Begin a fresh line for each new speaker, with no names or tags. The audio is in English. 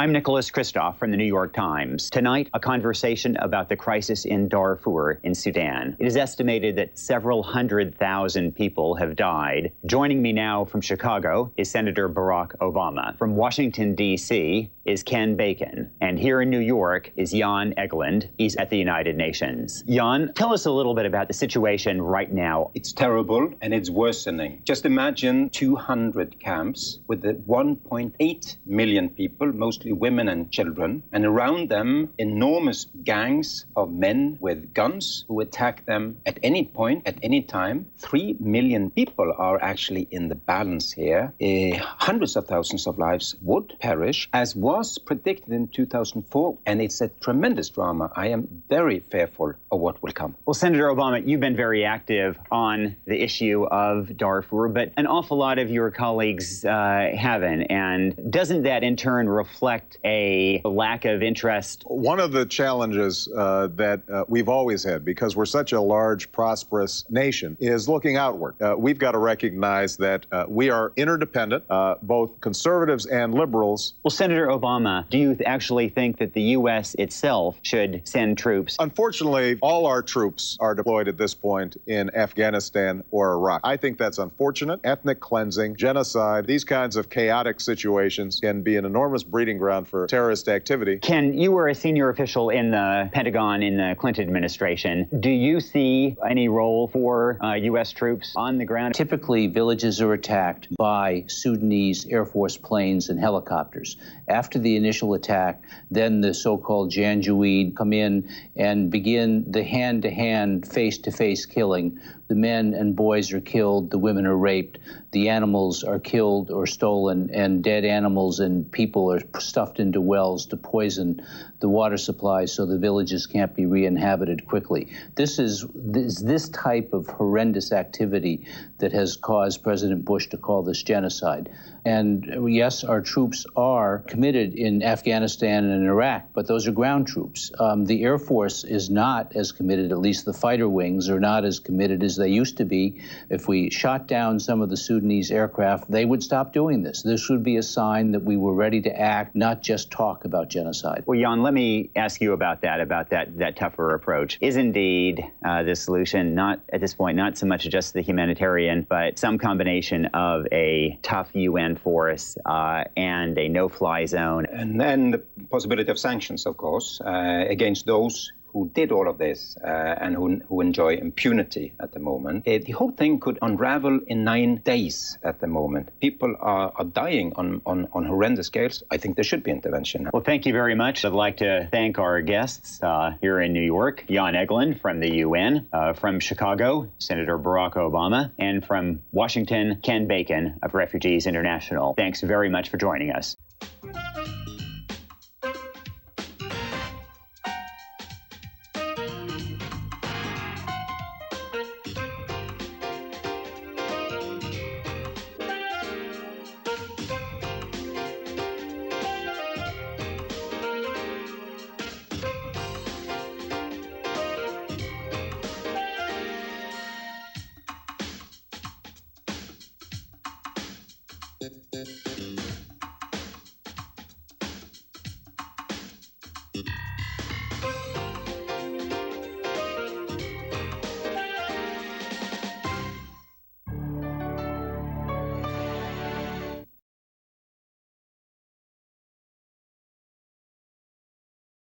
I'm Nicholas Kristof from the New York Times. Tonight, a conversation about the crisis in Darfur in Sudan. It is estimated that several 100,000 people have died. Joining me now from Chicago is Senator Barack Obama. From Washington, D.C. is Ken Bacon. And here in New York is Jan Egeland. He's at the United Nations. Jan, tell us a little bit about the situation right now.
It's terrible and it's worsening. Just imagine 200 camps with the 1.8 million people, mostly women and children, and around them enormous gangs of men with guns who attack them at any point, at any time. 3 million people are actually in the balance here. Hundreds of thousands of lives would perish, as was predicted in 2004, and it's a tremendous drama. I am very fearful of what will come.
Well, Senator Obama, you've been very active on the issue of Darfur, but an awful lot of your colleagues haven't. And doesn't that in turn reflect a lack of interest?
One of the challenges that we've always had, because we're such a large, prosperous nation, is looking outward. We've got to recognize that we are interdependent, both conservatives and liberals.
Well, Senator Obama, do you actually think that the U.S. itself should send troops?
Unfortunately, all our troops are deployed at this point in Afghanistan or Iraq. I think that's unfortunate. Ethnic cleansing, genocide, these kinds of chaotic situations can be an enormous breeding ground for terrorist activity.
Ken, you were a senior official in the Pentagon in the Clinton administration. Do you see any role for U.S. troops on the ground?
Typically, villages are attacked by Sudanese Air Force planes and helicopters. After the initial attack, then the so-called Janjaweed come in and begin the hand-to-hand, face-to-face killing. The men and boys are killed, the women are raped, the animals are killed or stolen, and dead animals and people are stuffed into wells to poison the water supply so the villages can't be re-inhabited quickly. This is this type of horrendous activity that has caused President Bush to call this genocide. And yes, our troops are committed in Afghanistan and Iraq, but those are ground troops. The Air Force is not as committed, at least the fighter wings are not as committed as they used to be. If we shot down some of the Sudanese aircraft, they would stop doing this. This would be a sign that we were ready to act, not just talk about genocide.
Well, Jan, let me ask you about that tougher approach. Is indeed the solution not, at this point, not so much just the humanitarian, but some combination of a tough UN force and a no-fly zone?
And then the possibility of sanctions, of course, against those who did all of this and who enjoy impunity at the moment. The whole thing could unravel in 9 days at the moment. People are dying on horrendous scales. I think there should be intervention.
Well, thank you very much. I'd like to thank our guests here in New York, Jan Egeland from the UN, from Chicago, Senator Barack Obama, and from Washington, Ken Bacon of Refugees International. Thanks very much for joining us.